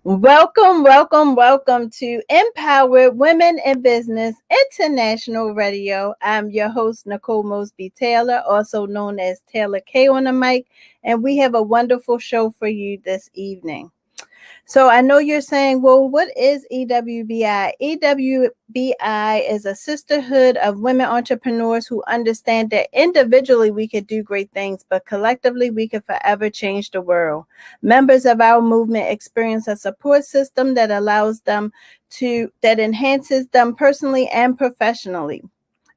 Welcome, welcome, welcome to Empowered Women in Business International Radio. I'm your host, Nicole Mosby Taylor, also known as Taylor K on the mic, and we have a wonderful show for you this evening. So I know you're saying, well, what is EWBI? EWBI is a sisterhood of women entrepreneurs who understand that individually we could do great things, but collectively we could forever change the world. Members of our movement experience a support system that enhances them personally and professionally.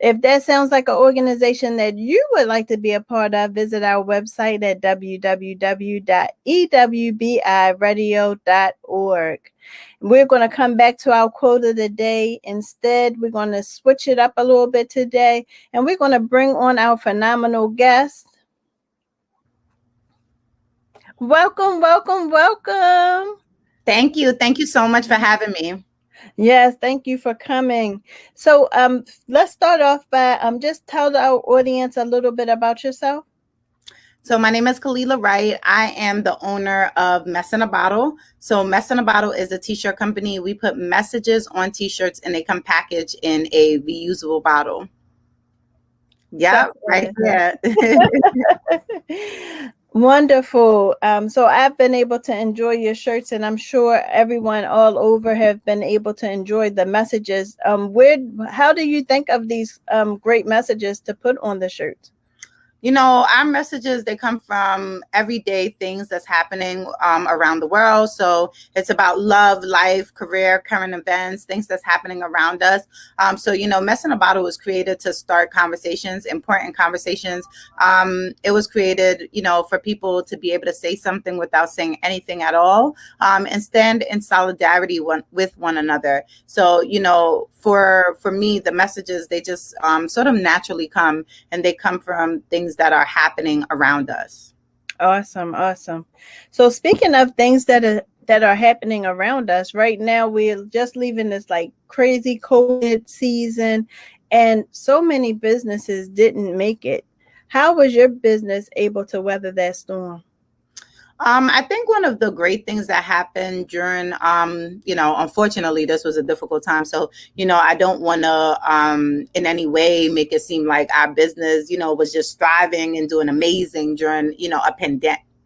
If that sounds like an organization that you would like to be a part of, visit our website at www.ewbiradio.org. We're going to come back to our quote of the day. Instead, we're going to switch it up a little bit today, and we're going to bring on our phenomenal guest. Welcome, welcome, welcome. Thank you. Thank you so much for having me. Yes, thank you for coming. So let's start off by just tell our audience a little bit about yourself. So my name is Kalilah Wright. I am the owner of Mess in a Bottle. So Mess in a Bottle is a t-shirt company. We put messages on t-shirts and they come packaged in a reusable bottle. Yeah, right. Yeah. Wonderful. So I've been able to enjoy your shirts, and I'm sure everyone all over have been able to enjoy the messages. How do you think of these great messages to put on the shirts? You know, our messages, they come from everyday things that's happening around the world. So it's about love, life, career, current events, things that's happening around us. So, you know, Mess in a Bottle was created to start conversations, important conversations. It was created, you know, for people to be able to say something without saying anything at all, and stand in solidarity with one another. So, you know, for me, the messages, they just sort of naturally come, and they come from things that are happening around us. Awesome. So speaking of things that are happening around us right now, we're just leaving this like crazy COVID season, and so many businesses didn't make it. How was your business able to weather that storm? I think one of the great things that happened during, you know, unfortunately, this was a difficult time. So, you know, I don't want to in any way make it seem like our business, you know, was just thriving and doing amazing during, you know, a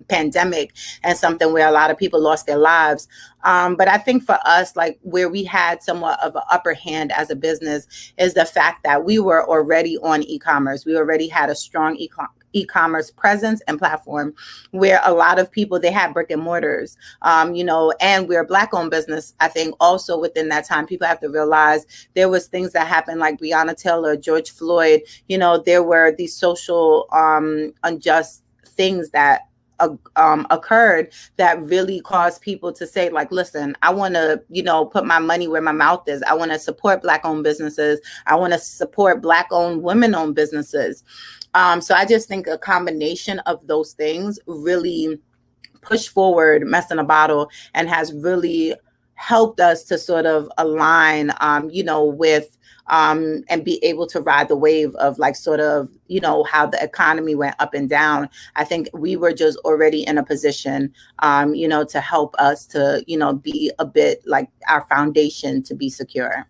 pandemic and something where a lot of people lost their lives. But I think for us, like where we had somewhat of an upper hand as a business is the fact that we were already on e-commerce. We already had a strong e-commerce presence and platform where a lot of people, they had brick and mortars, you know, and we're a Black-owned business. I think also within that time, people have to realize there was things that happened like Breonna Taylor, George Floyd, you know, there were these social unjust things that occurred that really caused people to say, like, listen, I want to, you know, put my money where my mouth is. I want to support Black-owned businesses. I want to support Black-owned, women-owned businesses. So I just think a combination of those things really pushed forward Mess in a Bottle and has really helped us to sort of align, you know, with and be able to ride the wave of like sort of, you know, how the economy went up and down. I think we were just already in a position, you know, to help us to, you know, be a bit like our foundation to be secure.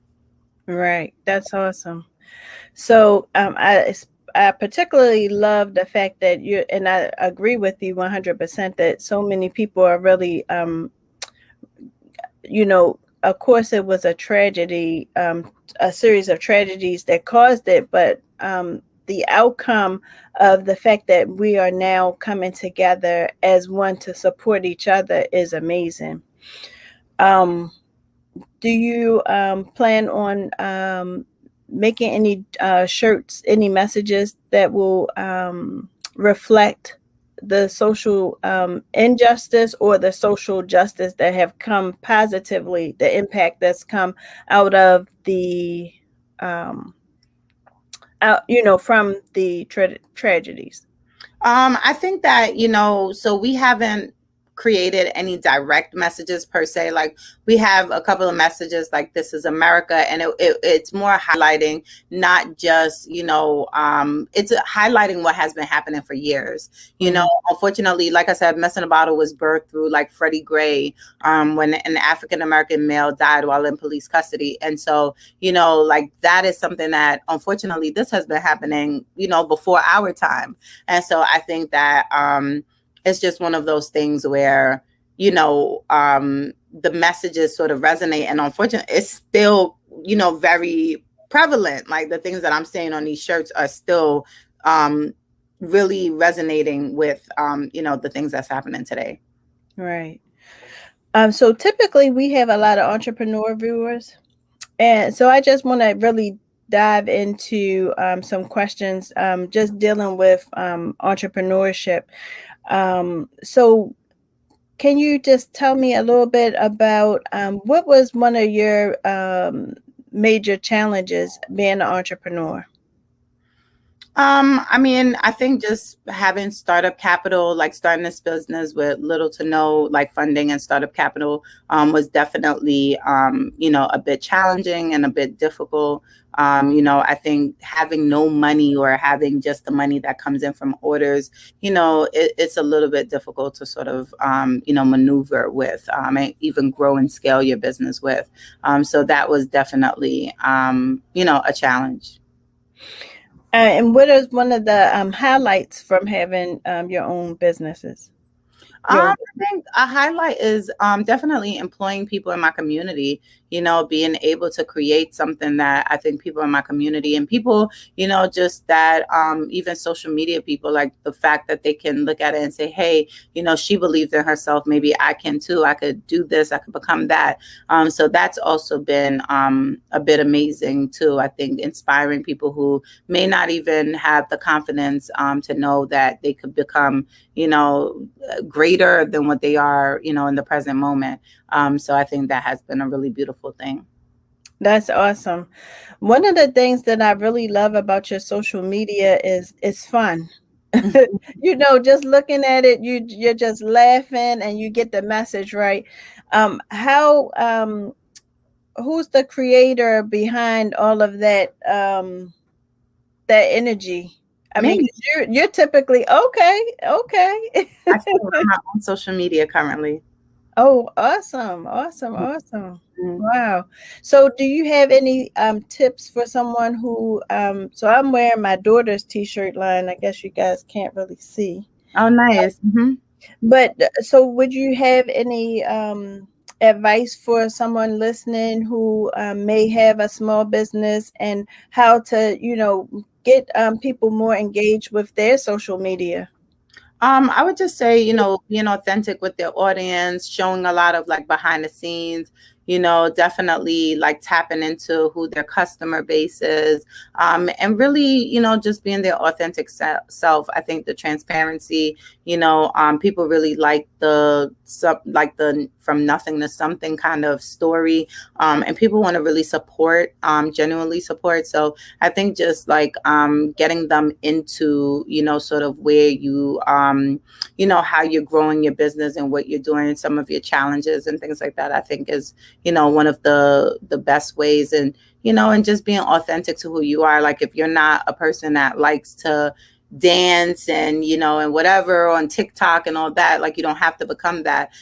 Right. That's awesome. So I particularly love the fact that and I agree with you 100% that so many people are really, you know, of course it was a tragedy, a series of tragedies that caused it, but the outcome of the fact that we are now coming together as one to support each other is amazing. Do you plan on making any shirts, any messages that will reflect the social injustice or the social justice that have come positively, the impact that's come out of the you know, from the tragedies? I think that, you know, so we haven't created any direct messages per se. Like we have a couple of messages like "This is America," and it's more highlighting not just, it's highlighting what has been happening for years. Unfortunately, like I said, Mess in a Bottle was birthed through like Freddie Gray, when an African American male died while in police custody. And so, like that is something that unfortunately this has been happening, before our time. And so I think that it's just one of those things where, the messages sort of resonate, and unfortunately it's still, very prevalent. Like the things that I'm saying on these shirts are still really resonating with, the things that's happening today. Right. So typically we have a lot of entrepreneur viewers. And so I just want to really dive into some questions just dealing with entrepreneurship. So can you just tell me a little bit about what was one of your major challenges being an entrepreneur? I think just having startup capital, like starting this business with little to no like funding and startup capital, was definitely, a bit challenging and a bit difficult. I think having no money or having just the money that comes in from orders, it's a little bit difficult to sort of, maneuver with, and even grow and scale your business with. So that was definitely, a challenge. And what is one of the highlights from having your own businesses? I think a highlight is definitely employing people in my community, being able to create something that I think people in my community and people, just that even social media people, like the fact that they can look at it and say, hey, she believes in herself. Maybe I can too. I could do this. I could become that. So that's also been a bit amazing too. I think inspiring people who may not even have the confidence to know that they could become, greater than what they are, in the present moment. So I think that has been a really beautiful thing. That's awesome. One of the things that I really love about your social media is it's fun. Just looking at it, you're just laughing and you get the message right. Who's the creator behind all of that that energy? I mean, you're typically okay. I still run my own social media currently. Oh, awesome. Wow. So do you have any tips for someone who so I'm wearing my daughter's t-shirt line. I guess you guys can't really see. Oh, nice. But so would you have any advice for someone listening who may have a small business and how to, get people more engaged with their social media? I would just say, being authentic with their audience, showing a lot of like behind the scenes, definitely like tapping into who their customer base is, and really, just being their authentic self. I think the transparency, people really like the from nothing to something kind of story, and people want to really support, genuinely support. So I think just like getting them into, sort of where you, how you're growing your business and what you're doing, some of your challenges and things like that, I think is, one of the best ways. And, and just being authentic to who you are. Like if you're not a person that likes to dance and, and whatever on TikTok and all that, like you don't have to become that,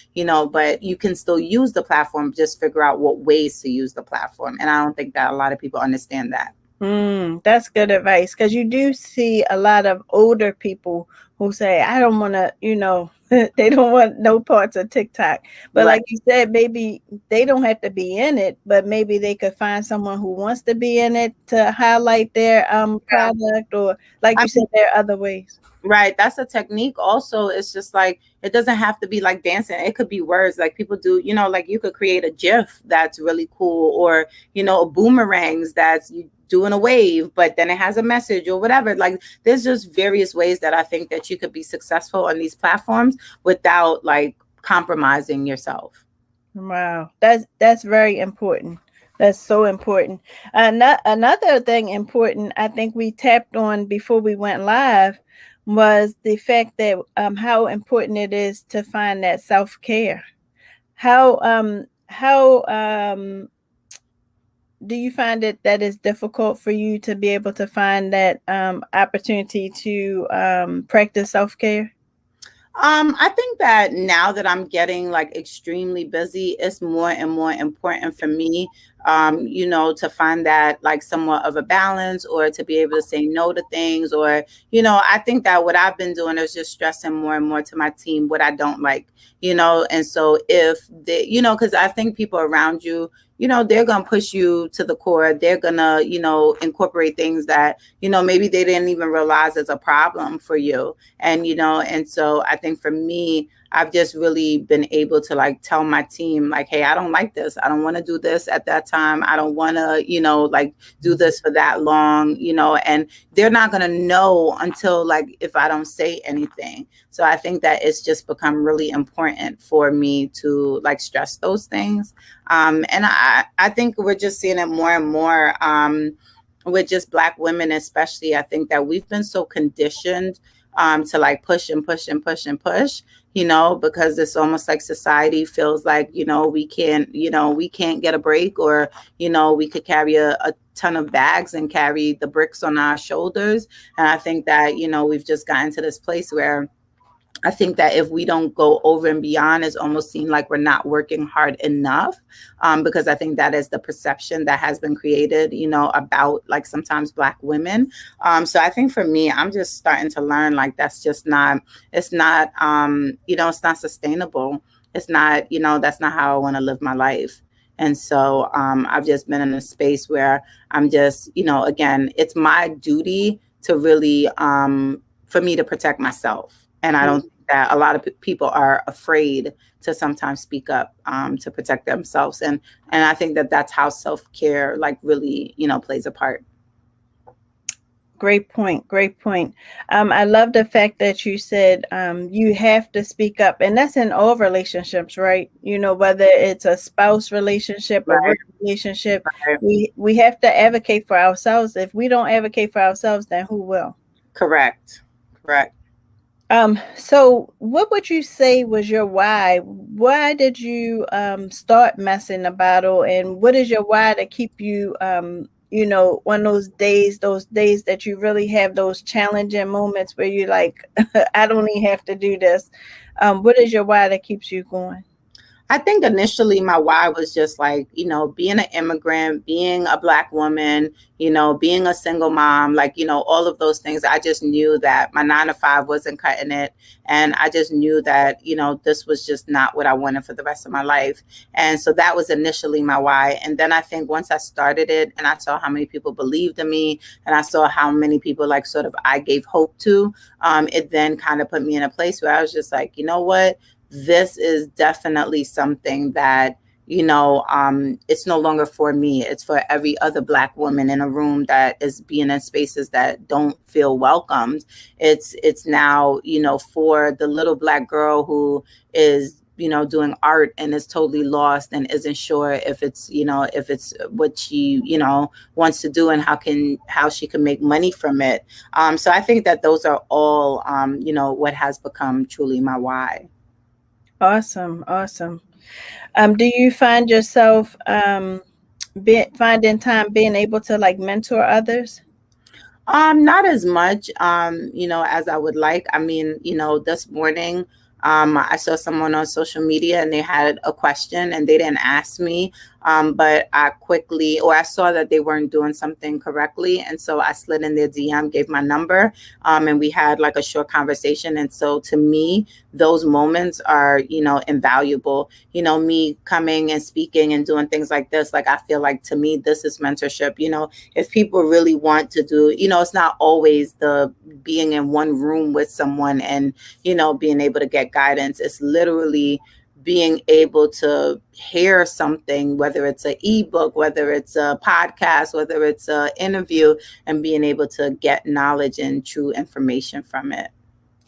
but you can still use the platform, just figure out what ways to use the platform. And I don't think that a lot of people understand that. That's good advice, because you do see a lot of older people who say, I don't want to, they don't want no parts of TikTok. But right. Like you said, maybe they don't have to be in it, but maybe they could find someone who wants to be in it to highlight their product, or like you said, there are other ways. Right. That's a technique. Also, it's just like, it doesn't have to be like dancing. It could be words like people do, like you could create a GIF that's really cool, or, boomerangs that's doing a wave, but then it has a message or whatever. Like there's just various ways that I think that you could be successful on these platforms without like compromising yourself. Wow. That's very important. That's so important. Another thing important, I think we tapped on before we went live, was the fact that how important it is to find that self-care. How do you find it that it's difficult for you to be able to find that opportunity to practice self-care? I think that now that I'm getting like extremely busy, it's more and more important for me, to find that like somewhat of a balance, or to be able to say no to things, or, I think that what I've been doing is just stressing more and more to my team what I don't like, and so if they, because I think people around you, they're going to push you to the core. They're going to, incorporate things that, maybe they didn't even realize is a problem for you. And so I think for me, I've just really been able to like tell my team, like, hey, I don't like this. I don't want to do this at that time. I don't want to, like do this for that long, and they're not going to know until like if I don't say anything. So I think that it's just become really important for me to like stress those things. And I think we're just seeing it more and more. With just Black women, especially, I think that we've been so conditioned to like push and push and push and push, because it's almost like society feels like, we can't get a break, or, we could carry a ton of bags and carry the bricks on our shoulders. And I think that, we've just gotten to this place where I think that if we don't go over and beyond, it's almost seem like we're not working hard enough, because I think that is the perception that has been created, about like sometimes Black women. So I think for me, I'm just starting to learn like that's just not, it's not, it's not sustainable. It's not, that's not how I want to live my life. And so I've just been in a space where I'm just, again, it's my duty to really, for me to protect myself. And I don't think that a lot of people are afraid to sometimes speak up to protect themselves. And I think that that's how self-care like really, plays a part. Great point. Great point. I love the fact that you said you have to speak up, and that's in all relationships, right? Whether it's a spouse relationship, a work relationship, Right. we have to advocate for ourselves. If we don't advocate for ourselves, then who will? Correct. So what would you say was your why? Why did you start messing the bottle, and what is your why to keep you on those days that you really have those challenging moments where you're like, I don't even have to do this. What is your why that keeps you going? I think initially my why was just like, being an immigrant, being a Black woman, being a single mom, like, all of those things. I just knew that my 9 to 5 wasn't cutting it. And I just knew that, this was just not what I wanted for the rest of my life. And so that was initially my why. And then I think once I started it and I saw how many people believed in me, and I saw how many people like sort of I gave hope to, it then kind of put me in a place where I was just like, you know what? This is definitely something that, it's no longer for me. It's for every other Black woman in a room that is being in spaces that don't feel welcomed. It's now, for the little Black girl who is, doing art and is totally lost and isn't sure if it's what she, wants to do and how she can make money from it. So I think that those are all, what has become truly my why. Awesome. Do you find yourself finding time being able to like mentor others? Not as much, as I would like. I mean, this morning, I saw someone on social media and they had a question and they didn't ask me. But I saw that they weren't doing something correctly. And so I slid in their DM, gave my number, and we had like a short conversation. And so to me, those moments are, invaluable. Me coming and speaking and doing things like this, like I feel like to me, this is mentorship. If people really want to do, it's not always the being in one room with someone and, being able to get guidance. It's literally being able to hear something, whether it's an ebook, whether it's a podcast, whether it's an interview, and being able to get knowledge and true information from it.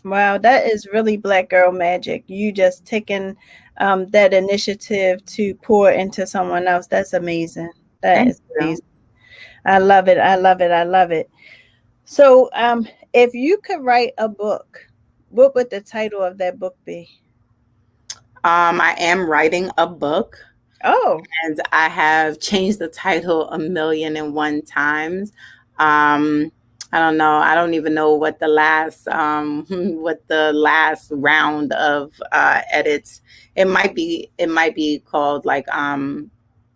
Wow, that is really Black girl magic. You just taking that initiative to pour into someone else. That's amazing. That Thank is you. amazing. I love it. I love it. So, if you could write a book, what would the title of that book be? I am writing a book, Oh, and I have changed the title 1,000,001 times. Um, I don't know. I don't even know what the last what the last round of edits. It might be called like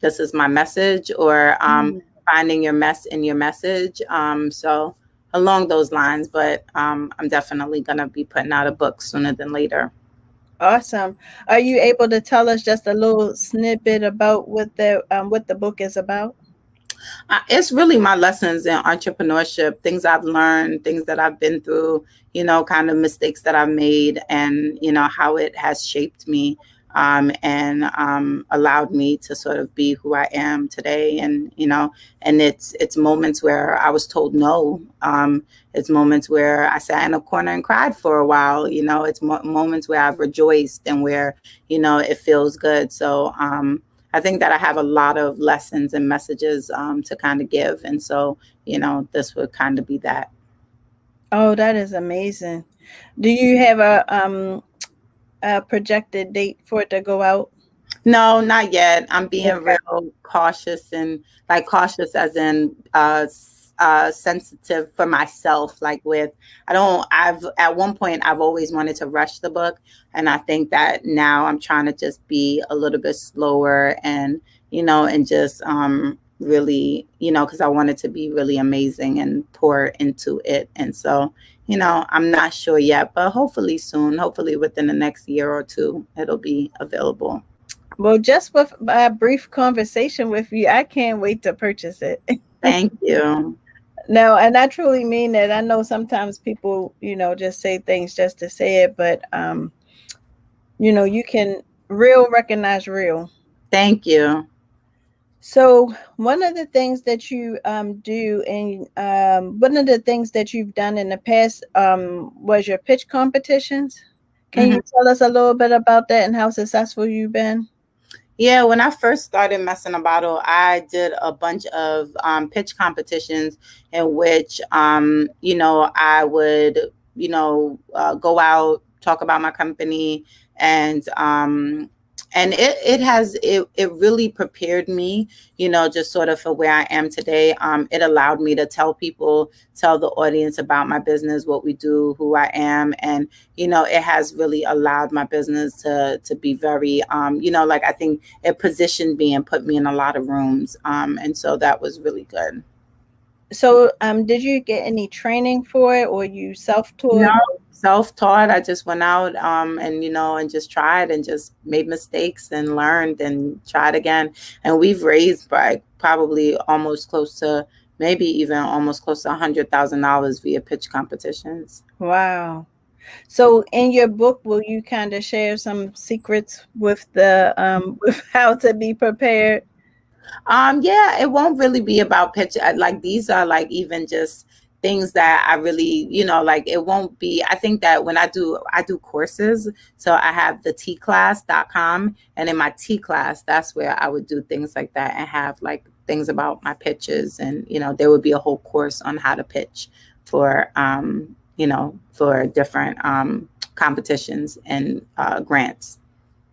this is my message, or finding your mess in your message. So along those lines, but I'm definitely gonna be putting out a book sooner than later. awesome. Are you able to tell us just a little snippet about what the book is about? It's really my lessons in entrepreneurship, things I've learned, things that I've been through, kind of mistakes that I've made, and, how it has shaped me, and allowed me to sort of be who I am today. And it's moments where I was told no. It's moments where I sat in a corner and cried for a while. It's moments where I've rejoiced, and where, it feels good. So, I think that I have a lot of lessons and messages to kind of give. And so, this would kind of be that. Oh, that is amazing. Do you have a projected date for it to go out? No, not yet. I'm being Okay. real cautious, and like cautious as in sensitive for myself. Like with, at one point, I've always wanted to rush the book. And I think that now I'm trying to just be a little bit slower, and just really, because I want it to be really amazing and pour into it. And so, I'm not sure yet, but hopefully soon, hopefully within the next year or two, it'll be available. Well, just with a brief conversation with you, I can't wait to purchase it. Thank you. No, and I truly mean that. I know sometimes people, just say things just to say it, but you can real recognize real. Thank you. So one of the things that you do, and one of the things that you've done in the past was your pitch competitions. Can Mhm. you tell us a little bit about that and how successful you've been? Yeah, when I first started messing about, I did a bunch of pitch competitions in which, I would, go out, talk about my company, and it really prepared me, just sort of for where I am today. It allowed me to tell the audience about my business, what we do, who I am, and it has really allowed my business to be very, like, I think it positioned me and put me in a lot of rooms. And so that was really good. So did you get any training for it, or you No, self-taught? self-taught. I just went out, and just tried and just made mistakes and learned and tried again. And we've raised by probably almost close to, maybe even almost close to $100,000 via pitch competitions. Wow. So in your book, will you kind of share some secrets with the with how to be prepared? Yeah, it won't really be about pitch. Like, these are like even just things that I really, like, it won't be. I think that when I do courses. So I have the tclass.com, and in my T class, that's where I would do things like that and have like things about my pitches. And, there would be a whole course on how to pitch for, for different competitions and grants.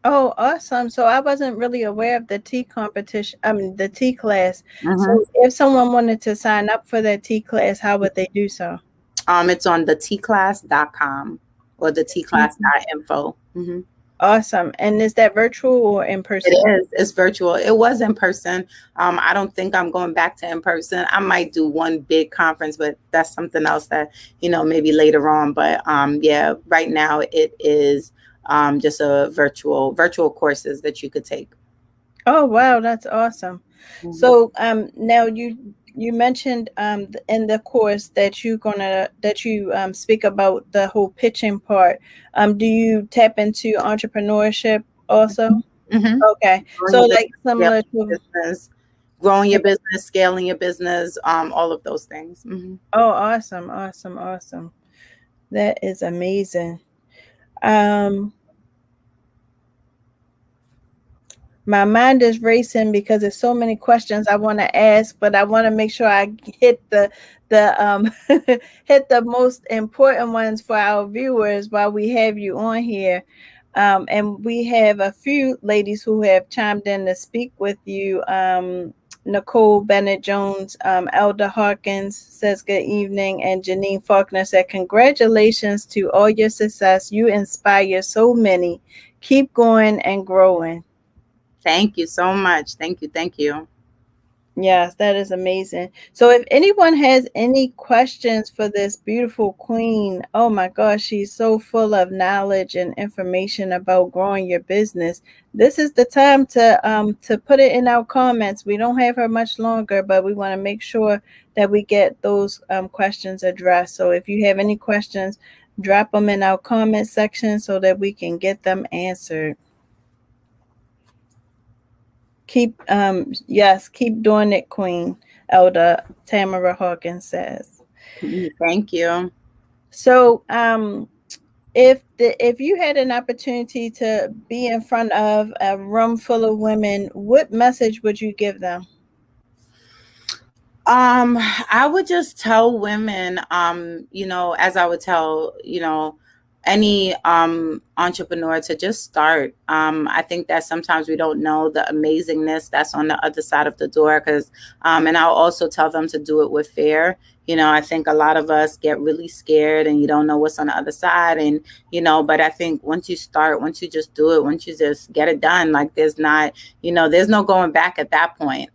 Oh, awesome. So I wasn't really aware of the tea competition, the tea class. Mhm. So if someone wanted to sign up for that tea class, how would they do so? It's on the tclass.com or the Tea- tclass.info. Mm-hmm. Awesome. And is that virtual or in It person? is. It's virtual. It was in person. I don't think I'm going back to in person. I might do one big conference, but that's something else that, maybe later on. But yeah, right now it is just a virtual courses that you could take. Oh, wow, that's awesome. Mhm. So now you mentioned in the course that you speak about the whole pitching part. Do you tap into entrepreneurship also? Mhm. Okay. Growing So your like business, similar scaling to your business, growing your business, scaling your business, all of those things. Mhm. Oh, awesome, awesome, awesome. That is amazing. Um My mind is racing because there's so many questions I want to ask, but I want to make sure I hit the hit the most important ones for our viewers while we have you on here. And we have a few ladies who have chimed in to speak with you. Nicole Bennett Jones, Elder Harkins says good evening, and Janine Faulkner said congratulations to all your success. You inspire so many. Keep going and growing. Thank you so much. Thank you. Thank you. Yes, that is amazing. So if anyone has any questions for this beautiful queen, oh my gosh, she's so full of knowledge and information about growing your business. This is the time to put it in our comments. We don't have her much longer, but we want to make sure that we get those questions addressed. So if you have any questions, drop them in our comment section so that we can get them answered. Keep doing it, Queen. Elder Tamara Hawkins says. Thank you. So if you had an opportunity to be in front of a room full of women, what message would you give them? I would just tell women, as I would tell, any entrepreneur to just start. I think that sometimes we don't know the amazingness that's on the other side of the door, and I'll also tell them to do it with fear. I think a lot of us get really scared and you don't know what's on the other side. And, but I think once you start, once you just do it, once you just get it done, like there's no going back at that point.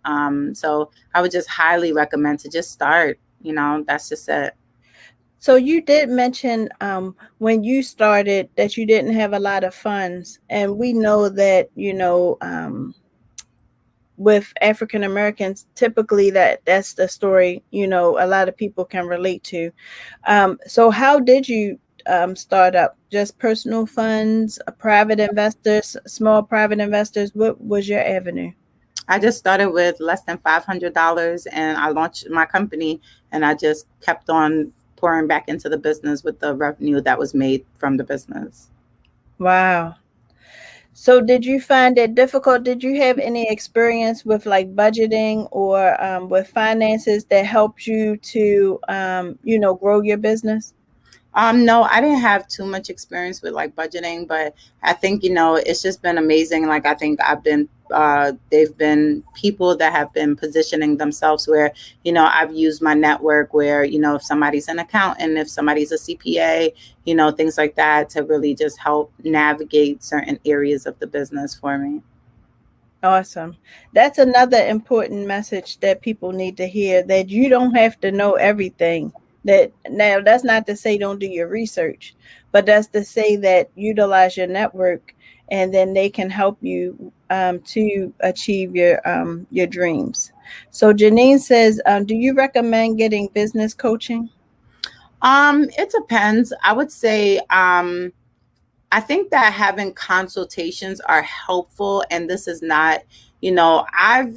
So I would just highly recommend to just start, that's just it. So you did mention when you started that you didn't have a lot of funds, and we know that, with African Americans, typically that's the story, a lot of people can relate to. So how did you start up? Just personal funds, private investors, small private investors? What was your avenue? I just started with less than $500 and I launched my company, and I just kept on pouring back into the business with the revenue that was made from the business. Wow. So did you find it difficult? Did you have any experience with like budgeting or with finances that helped you to, grow your business? No, I didn't have too much experience with like budgeting, but I think, it's just been amazing. Like, I think they've been people that have been positioning themselves where, I've used my network where, if somebody's an accountant, if somebody's a CPA, things like that to really just help navigate certain areas of the business for me. Awesome. That's another important message that people need to hear, that you don't have to know everything. That's not to say don't do your research, but that's to say that utilize your network, and then they can help you to achieve your dreams. So Janine says, do you recommend getting business coaching? It depends. I would say I think that having consultations are helpful, and this is not, I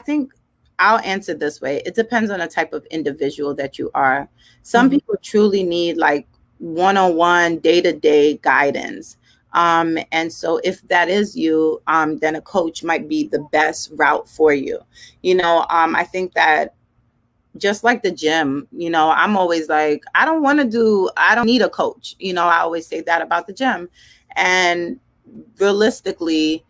think I'll answer this way. It depends on the type of individual that you are. Some people truly need like one-on-one, day-to-day guidance. And so if that is you, then a coach might be the best route for you. I think that just like the gym, I'm always like, I don't need a coach. I always say that about the gym. And realistically,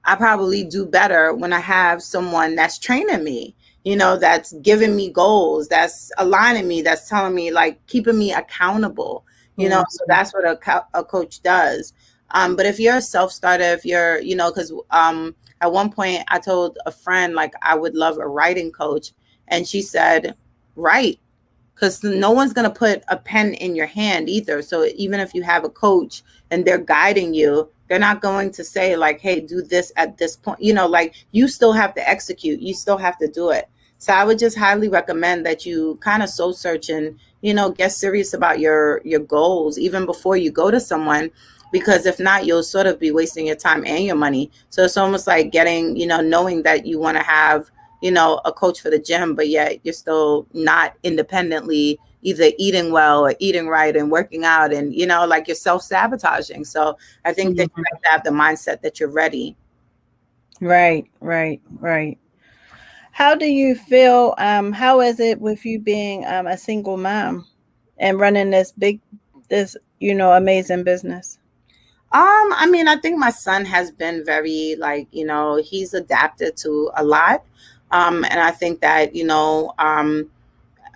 I probably do better when I have someone that's training me, that's giving me goals, that's aligning me, that's telling me, like, keeping me accountable, so that's what a coach does. But if you're a self-starter, if you're, because at one point I told a friend, like, I would love a writing coach. And she said, write, because no one's going to put a pen in your hand either. So even if you have a coach and they're guiding you, they're not going to say like, hey, do this at this point, like you still have to execute, you still have to do it. So I would just highly recommend that you kind of soul search and, get serious about your goals even before you go to someone, because if not, you'll sort of be wasting your time and your money. So it's almost like getting, knowing that you want to have, a coach for the gym, but yet you're still not independently either eating well or eating right and working out, and, like you're self-sabotaging. So I think that you have to have the mindset that you're ready. Right, right, right. How do you feel? How is it with you being a single mom and running this amazing business? I mean, I think my son has been very, like, he's adapted to a lot. And I think that,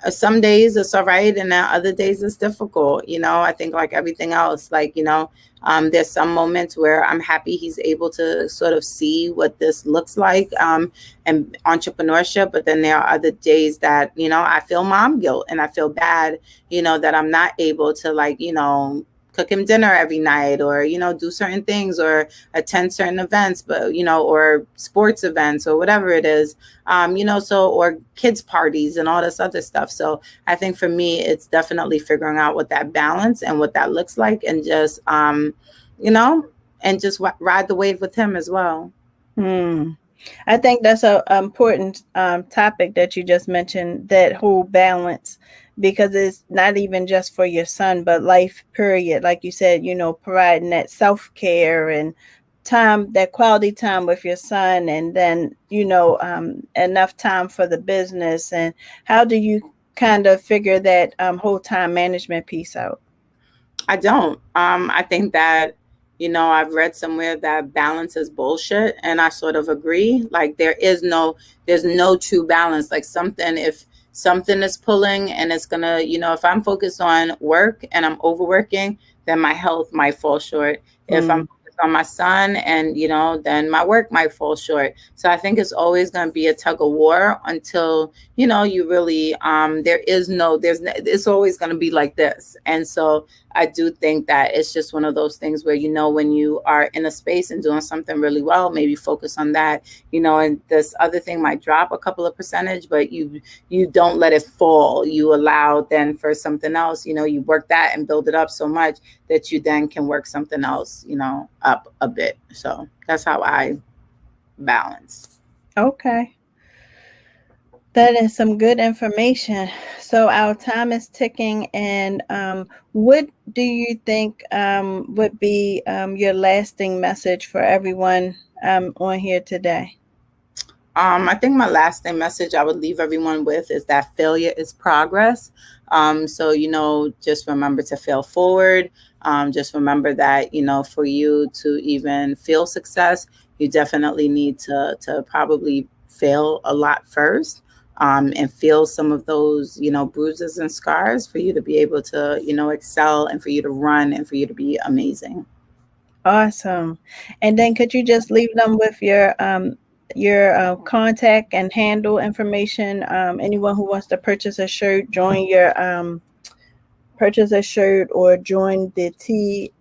some days it's all right, and then other days it's difficult. I think, like everything else, like, there's some moments where I'm happy he's able to sort of see what this looks like, and entrepreneurship. But then there are other days that, I feel mom guilt, and I feel bad, that I'm not able to, like, cook him dinner every night, or, do certain things, or attend certain events, but, or sports events, or whatever it is, or kids parties and all this other stuff. So I think for me, it's definitely figuring out what that balance and what that looks like, and just, and just ride the wave with him as well. I think that's a important topic that you just mentioned, that whole balance, because it's not even just for your son, but life period. Like you said, providing that self-care and time, that quality time with your son, and then, enough time for the business. And how do you kind of figure that whole time management piece out? I don't. I think that, I've read somewhere that balance is bullshit, and I sort of agree. Like, there's no true balance. Like, if something is pulling, and it's gonna, if I'm focused on work and I'm overworking, then my health might fall short. If I'm focused on my son, and, then my work might fall short. So I think it's always going to be a tug of war until, you really, it's always going to be like this. And so I do think that it's just one of those things where, when you are in a space and doing something really well, maybe focus on that, and this other thing might drop a couple of percentage, but you don't let it fall. You allow then for something else, you work that and build it up so much that you then can work something else, up a bit. So that's how I balance. Okay. That is some good information. So our time is ticking, and what do you think would be your lasting message for everyone on here today? I think my lasting message I would leave everyone with is that failure is progress. So, just remember to fail forward. Just remember that, for you to even feel success, you definitely need to probably fail a lot first. And feel some of those, bruises and scars for you to be able to, excel, and for you to run, and for you to be amazing. Awesome. And then could you just leave them with your contact and handle information? Anyone who wants to purchase a shirt, join your purchase a shirt, or join the T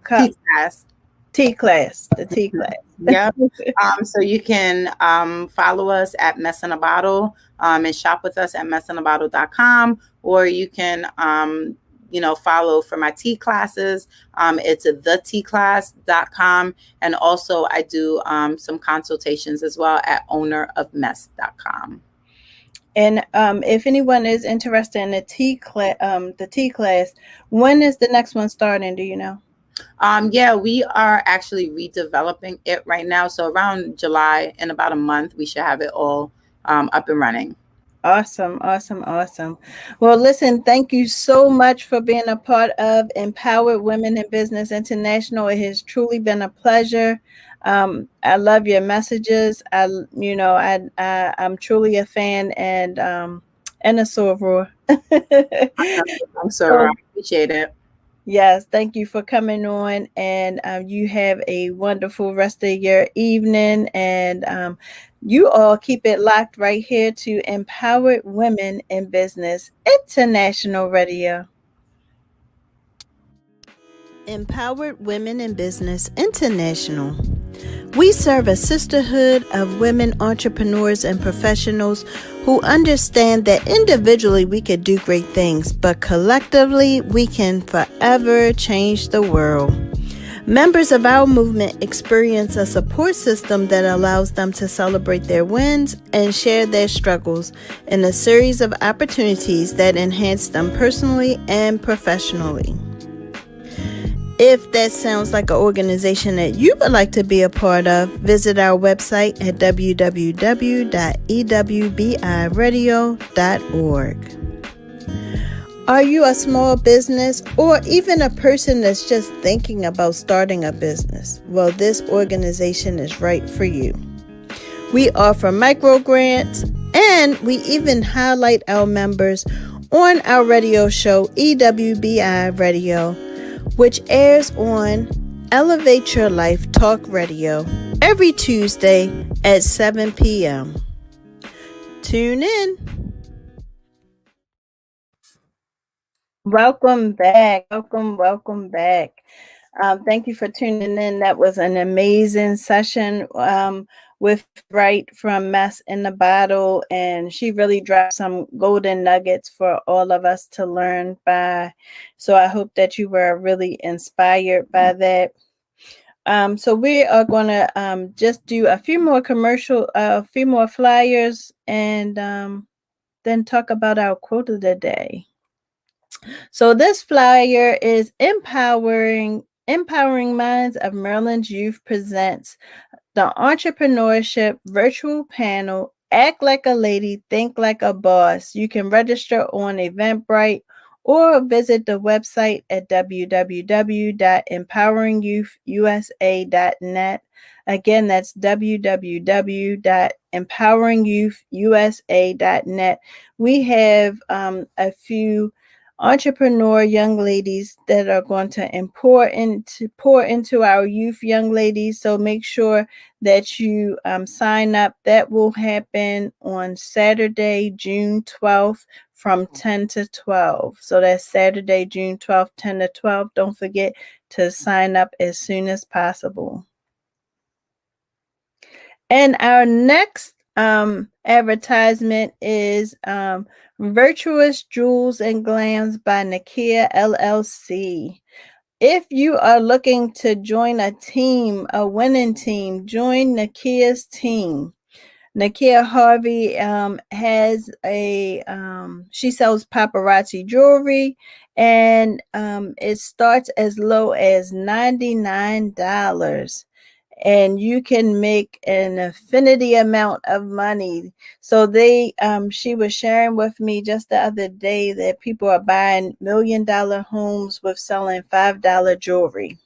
class. The T class. Yep. So you can follow us at Mess in a Bottle, and shop with us at messinabottle.com, or you can follow for my tea classes. It's thetclass.com, and also I do some consultations as well at ownerofmess.com. And if anyone is interested in the tea class, when is the next one starting? Do you know? Yeah, we are actually redeveloping it right now. So around July, in about a month, we should have it all up and running. Awesome. Well, listen, thank you so much for being a part of Empowered Women in Business International. It has truly been a pleasure. I love your messages. I'm truly a fan, and a soror. I'm sorry. I appreciate it. Yes, thank you for coming on, and you have a wonderful rest of your evening, and you all keep it locked right here to Empowered Women in Business International Radio. Empowered Women in Business International. We serve a sisterhood of women entrepreneurs and professionals who understand that individually we could do great things, but collectively we can forever change the world. Members of our movement experience a support system that allows them to celebrate their wins and share their struggles in a series of opportunities that enhance them personally and professionally. If that sounds like an organization that you would like to be a part of, visit our website at www.ewbiradio.org. Are you a small business or even a person that's just thinking about starting a business? Well, this organization is right for you. We offer micro grants and we even highlight our members on our radio show, EWBI Radio, which airs on Elevate Your Life Talk Radio every Tuesday at 7 p.m. Tune in. Welcome back. Welcome back. Thank you for tuning in. That was an amazing session with Wright from Mess in the Bottle, and she really dropped some golden nuggets for all of us to learn by. So I hope that you were really inspired by that. So we are going to just do a few more flyers, and then talk about our quote of the day. So this flyer is Empowering Minds of Maryland's Youth presents the Entrepreneurship Virtual Panel, Act Like a Lady, Think Like a Boss. You can register on Eventbrite or visit the website at www.empoweringyouth.usa.net. Again, that's www.empoweringyouth.usa.net. We have a few entrepreneur young ladies that are going to pour into our youth young ladies. So make sure that you sign up. That will happen on Saturday, June 12th from 10 to 12. So that's Saturday, June 12th, 10 to 12. Don't forget to sign up as soon as possible. And our next advertisement is Virtuous Jewels and Glams by Nakia LLC. If you are looking to join a winning team, join Nakia's team. Nakia Harvey has she sells paparazzi jewelry, and it starts as low as $99. And you can make an infinity amount of money. So she was sharing with me just the other day that people are buying $1 million homes with selling $5 jewelry.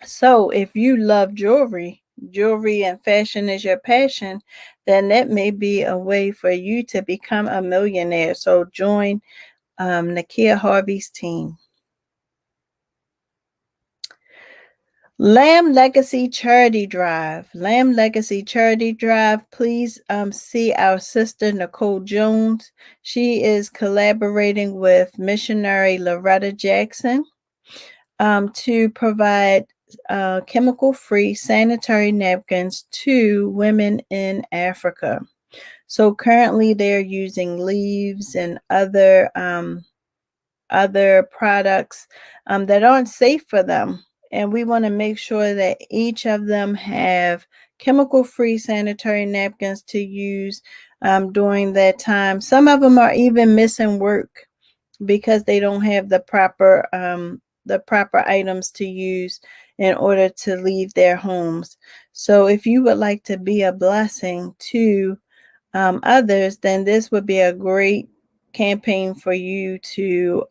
So if you love jewelry and fashion is your passion, then that may be a way for you to become a millionaire. So join Nakia Harvey's team. Lamb Legacy Charity Drive. Lamb Legacy Charity Drive. Please see our sister Nicole Jones. She is collaborating with missionary Loretta Jackson to provide chemical-free sanitary napkins to women in Africa. So currently they're using leaves and other products that aren't safe for them. And we want to make sure that each of them have chemical-free sanitary napkins to use during that time. Some of them are even missing work because they don't have the proper items to use in order to leave their homes. So if you would like to be a blessing to others, then this would be a great campaign for you to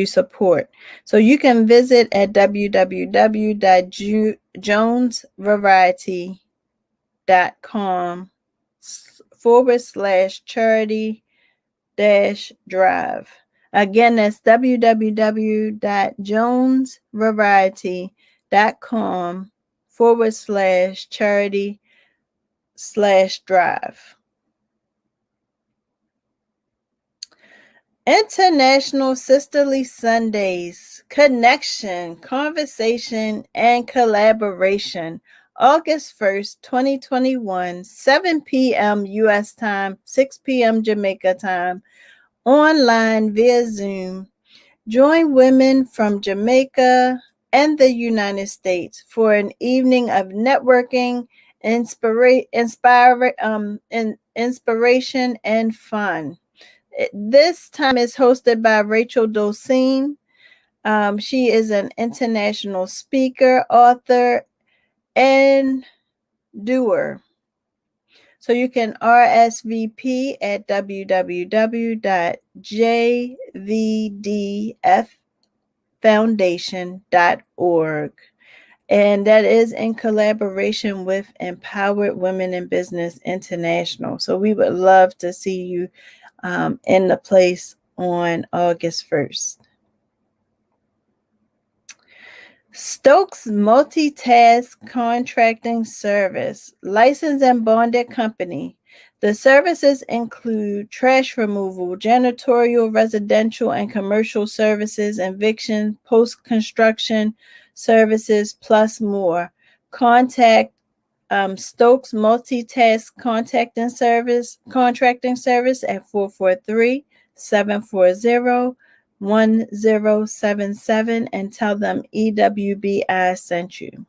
support. So you can visit at www.jonesvariety.com/charity-drive. Again, that's www.jonesvariety.com/charity/drive. International Sisterly Sundays, Connection, Conversation, and Collaboration, August 1st, 2021, 7 p.m. U.S. time, 6 p.m. Jamaica time, online via Zoom. Join women from Jamaica and the United States for an evening of networking, inspiration, and fun. This time is hosted by Rachel Dulcine. She is an international speaker, author, and doer. So you can RSVP at www.jvdffoundation.org. And that is in collaboration with Empowered Women in Business International. So we would love to see you in the place on August 1st. Stokes Multitask Contracting Service, licensed and bonded company. The services include trash removal, janitorial, residential, and commercial services, eviction, post-construction services, plus more. Contact Stokes Multitask Contracting Service at 443-740-1077 and tell them EWBI sent you.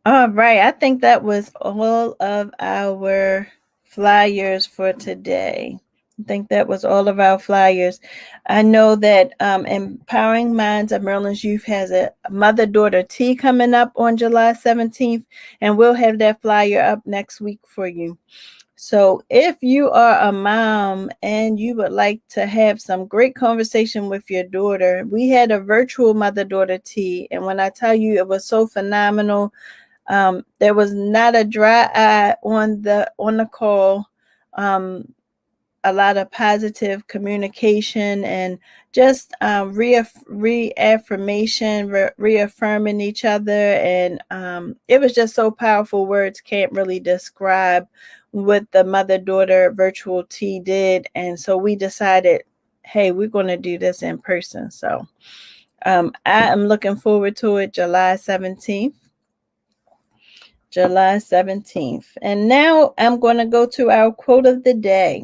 All right, I think that was all of our flyers for today. I think that was all of our flyers. I know that Empowering Minds of Maryland's Youth has a mother-daughter tea coming up on July 17th, and we'll have that flyer up next week for you. So if you are a mom and you would like to have some great conversation with your daughter, we had a virtual mother-daughter tea, and when I tell you it was so phenomenal, there was not a dry eye on the call. A lot of positive communication and just reaffirmation, reaffirming each other. And it was just so powerful. Words can't really describe what the mother-daughter virtual tea did. And so we decided, hey, we're going to do this in person. So I am looking forward to it, July 17th. And now I'm going to go to our quote of the day.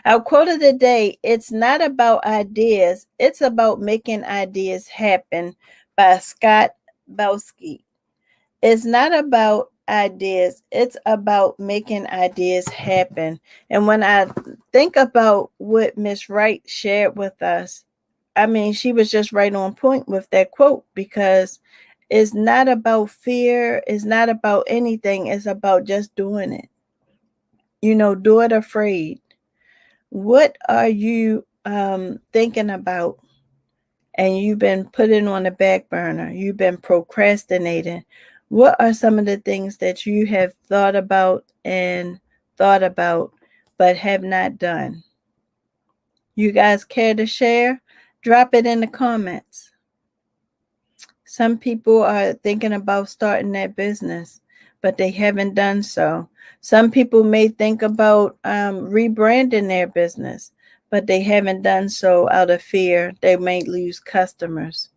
Our quote of the day, it's not about ideas, it's about making ideas happen, by Scott Belsky. It's not about ideas, it's about making ideas happen. And when I think about what Miss Wright shared with us, I mean, she was just right on point with that quote, because it's not about fear, it's not about anything, it's about just doing it. Do it afraid. What are you thinking about and you've been putting on the back burner? You've been procrastinating. What are some of the things that you have thought about but have not done? You guys care to share? Drop it in the comments. Some people are thinking about starting that business, but they haven't done so. Some people may think about rebranding their business, but they haven't done so out of fear they may lose customers.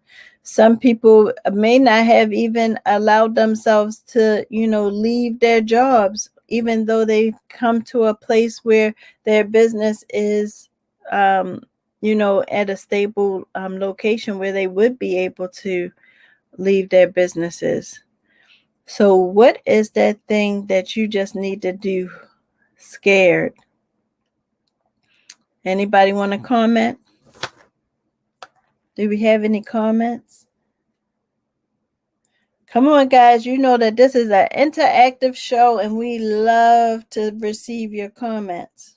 Some people may not have even allowed themselves to, leave their jobs, even though they've come to a place where their business is, at a stable location where they would be able to leave their businesses. So what is that thing that you just need to do scared? Anybody want to comment? Do we have any comments? Come on, guys. You know that this is an interactive show and we love to receive your comments.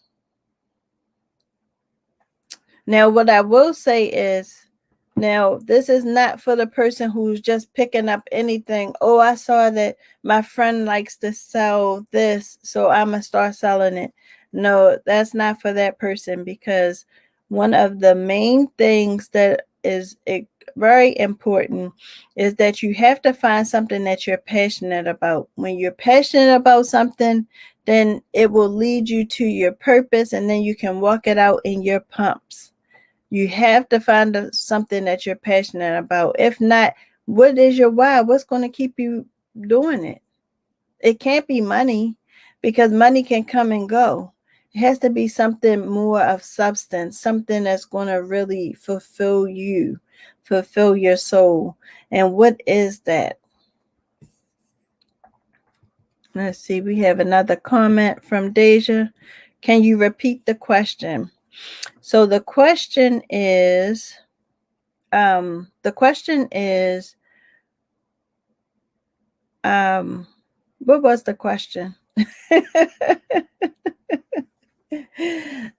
Now, what I will say is, now, this is not for the person who's just picking up anything. Oh, I saw that my friend likes to sell this, so I'm going to start selling it. No, that's not for that person, because one of the main things that is very important is that you have to find something that you're passionate about. When you're passionate about something, then it will lead you to your purpose, and then you can walk it out in your pumps. You have to find something that you're passionate about. If not, what is your why? What's going to keep you doing it? It can't be money, because money can come and go. It has to be something more of substance, something that's going to really fulfill you, fulfill your soul. And what is that? Let's see. We have another comment from Deja. Can you repeat the question? So the question is, what was the question?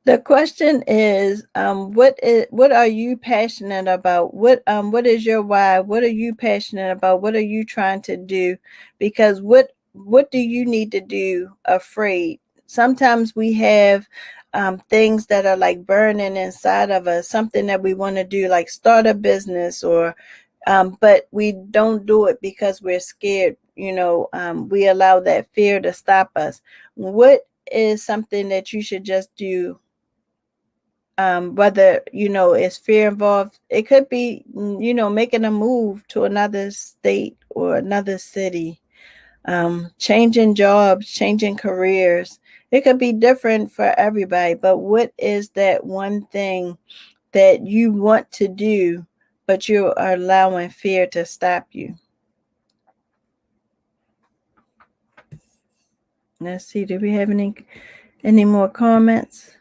The question is, what are you passionate about? What is your why? What are you passionate about? What are you trying to do? Because what do you need to do afraid? Sometimes we have things that are like burning inside of us, something that we want to do, like start a business, or but we don't do it because we're scared. We allow that fear to stop us. What is something that you should just do? Whether is fear involved, it could be making a move to another state or another city, changing jobs, changing careers. It could be different for everybody, but what is that one thing that you want to do, but you are allowing fear to stop you? Let's see, do we have any more comments?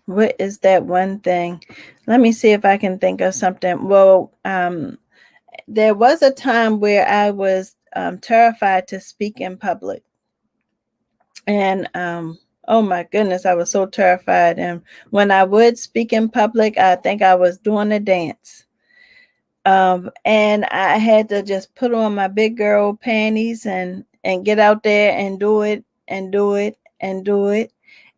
What is that one thing? Let me see if I can think of something. Well, there was a time where I was terrified to speak in public. And oh my goodness, I was so terrified. And when I would speak in public, I think I was doing a dance. And I had to just put on my big girl panties and get out there and do it and do it and do it.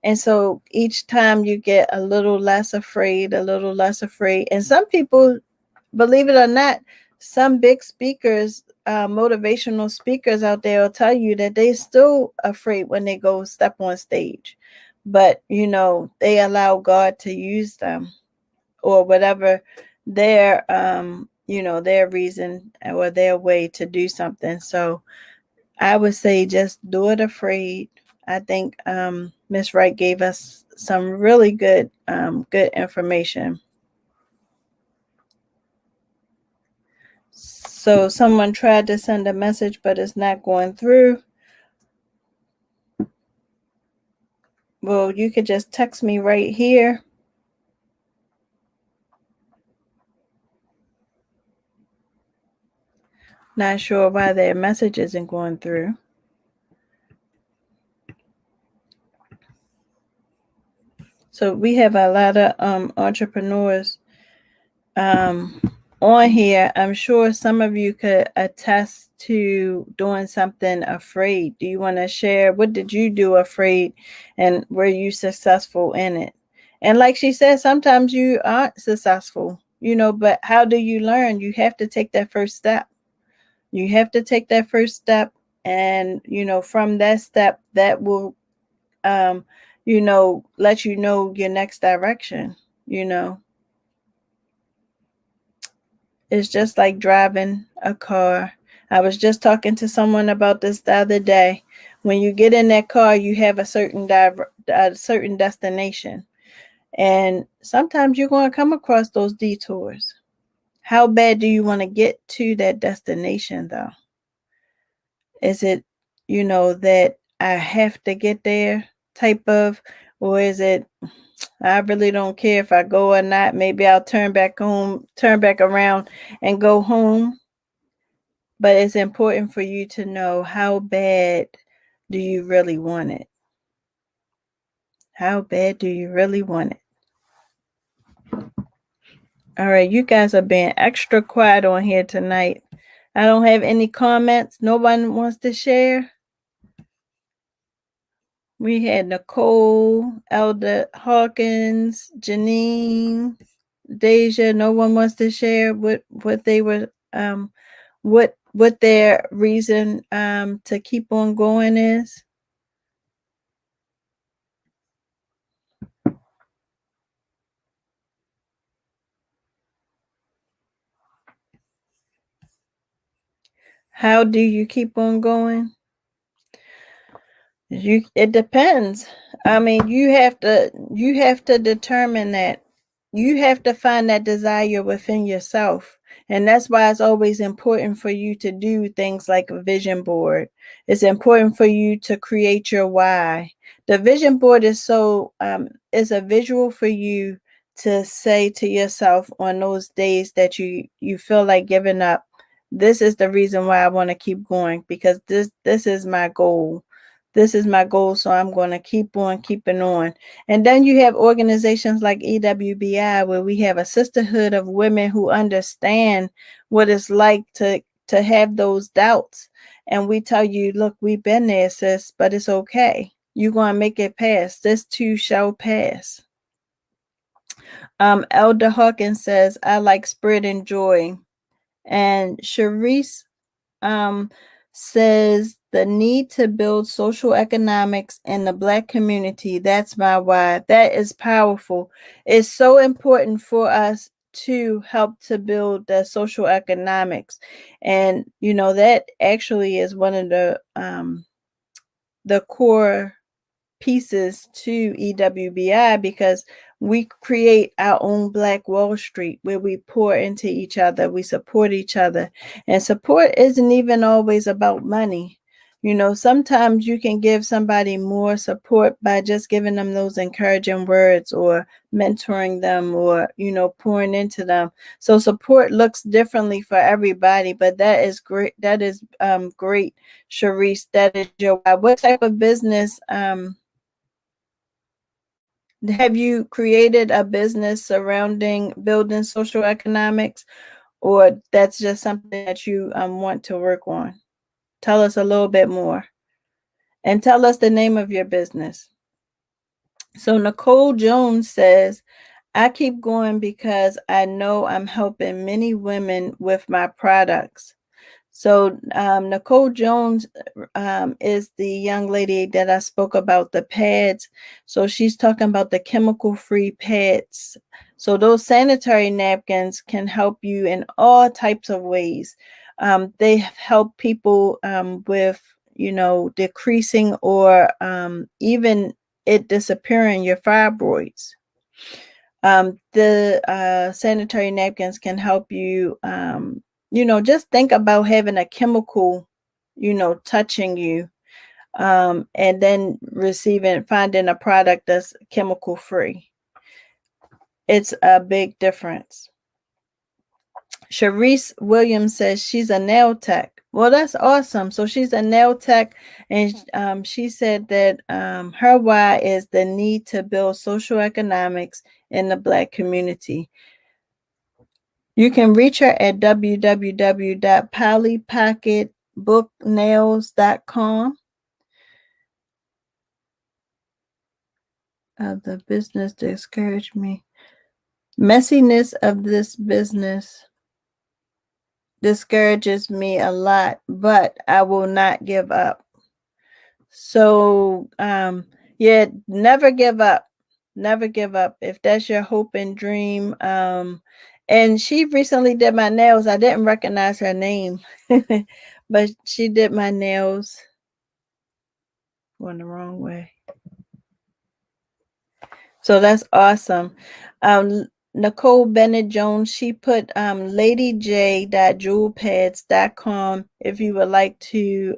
And so each time you get a little less afraid, a little less afraid. And some people, believe it or not, some big speakers, motivational speakers out there will tell you that they're still afraid when they go step on stage. But, they allow God to use them, or whatever their their reason or their way to do something. So I would say just do it afraid. I think Miss Wright gave us some really good information. So someone tried to send a message, but it's not going through. Well, you could just text me right here. Not sure why their message isn't going through. So we have a lot of entrepreneurs on here. I'm sure some of you could attest to doing something afraid. Do you want to share? What did you do afraid, and were you successful in it? And like she said, sometimes you aren't successful, but how do you learn? You have to take that first step. You have to take that first step. And, from that step, that will, let you know your next direction, It's just like driving a car. I was just talking to someone about this the other day. When you get in that car, you have a certain destination. And sometimes you're going to come across those detours. How bad do you want to get to that destination, though? Is it, that I have to get there type of, or is it, I really don't care if I go or not. Maybe I'll turn back around and go home. But it's important for you to know, how bad do you really want it? How bad do you really want it? All right, you guys are being extra quiet on here tonight. I don't have any comments. No one wants to share. We had Nicole, Elder Hawkins, Janine, Deja. No one wants to share what they were what their reason to keep on going is. How do you keep on going? It depends. I mean, you have to determine that. You have to find that desire within yourself. And that's why it's always important for you to do things like a vision board. It's important for you to create your why. The vision board is a visual for you to say to yourself on those days that you feel like giving up. This is the reason why I want to keep going, because this is my goal. This is my goal, so I'm going to keep on keeping on. And then you have organizations like EWBI, where we have a sisterhood of women who understand what it's like to have those doubts. And we tell you, look, we've been there, sis, but it's okay. You're going to make it pass. This too shall pass. Elder Hawkins says, I like spreading joy. And Sharice says, the need to build social economics in the Black community. That's my why. That is powerful. It's so important for us to help to build the social economics. And, that actually is one of the core pieces to EWBI, because we create our own Black Wall Street where we pour into each other, we support each other. And support isn't even always about money. Sometimes you can give somebody more support by just giving them those encouraging words, or mentoring them, or, pouring into them. So support looks differently for everybody, but that is great. That is great, Sharice. That is your why. What type of business have you created a business surrounding building social economics, or that's just something that you want to work on? Tell us a little bit more, and tell us the name of your business. So Nicole Jones says, I keep going because I know I'm helping many women with my products. So Nicole Jones is the young lady that I spoke about, the pads. So she's talking about the chemical-free pads. So those sanitary napkins can help you in all types of ways. They help people with, decreasing or even it disappearing your fibroids. The sanitary napkins can help you, just think about having a chemical, touching you, and then finding a product that's chemical free. It's a big difference. Sharice Williams says she's a nail tech. Well, that's awesome. So she's a nail tech, and she said that her why is the need to build social economics in the Black community. You can reach her at www.pollypocketbooknails.com. The business discouraged me. Messiness of this business discourages me a lot, but I will not give up. So, never give up. Never give up. If that's your hope and dream. And she recently did my nails. I didn't recognize her name, but she did my nails. Going the wrong way. So that's awesome. Nicole Bennett Jones, she put ladyj.jewelpads.com if you would like to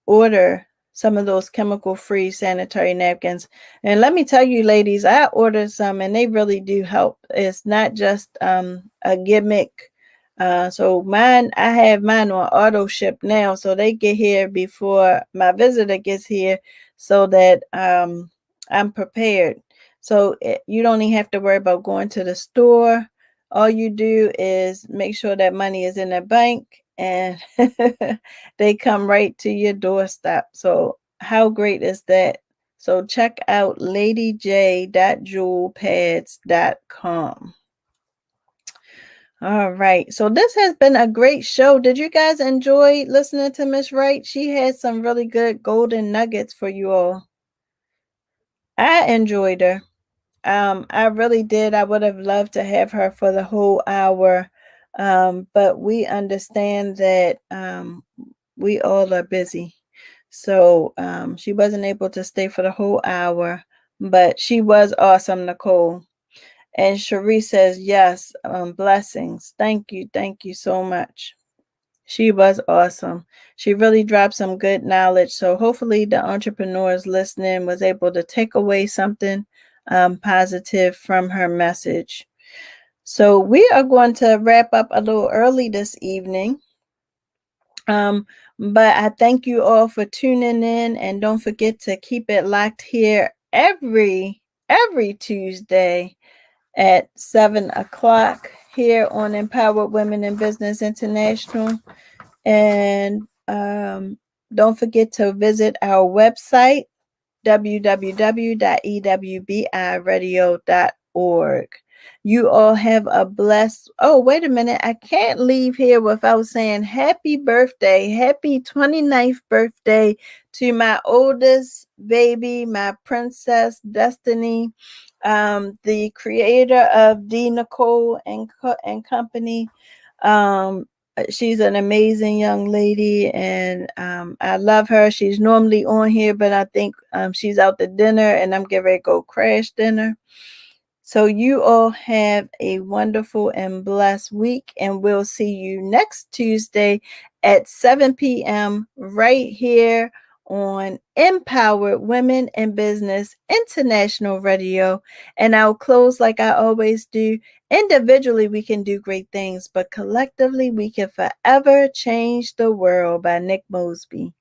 order some of those chemical-free sanitary napkins. And let me tell you, ladies, I ordered some and they really do help. It's not just a gimmick. So I have mine on auto ship now, so they get here before my visitor gets here, so that I'm prepared. So you don't even have to worry about going to the store. All you do is make sure that money is in the bank, and they come right to your doorstep. So how great is that? So check out ladyj.jewelpads.com. All right. So this has been a great show. Did you guys enjoy listening to Miss Wright? She had some really good golden nuggets for you all. I enjoyed her. I really did. I would have loved to have her for the whole hour. But we understand that we all are busy. So she wasn't able to stay for the whole hour, but she was awesome, Nicole. And Cherie says, yes, blessings. Thank you. Thank you so much. She was awesome. She really dropped some good knowledge. So hopefully the entrepreneurs listening was able to take away something positive from her message. So we are going to wrap up a little early this evening. But I thank you all for tuning in, and don't forget to keep it locked here every Tuesday at 7 o'clock here on Empowered Women in Business International. And don't forget to visit our website, www.ewbiradio.org. You all have a blessed. Oh, wait a minute. I can't leave here without saying happy birthday, happy 29th birthday to my oldest baby, my princess Destiny, the creator of D. Nicole and Company. She's an amazing young lady, and I love her. She's normally on here, but I think she's out to dinner, and I'm getting ready to go crash dinner. So you all have a wonderful and blessed week, and we'll see you next Tuesday at 7 p.m. right here on Empowered Women in Business International Radio. And I'll close like I always do. Individually, we can do great things, but collectively, we can forever change the world by Nick Mosby.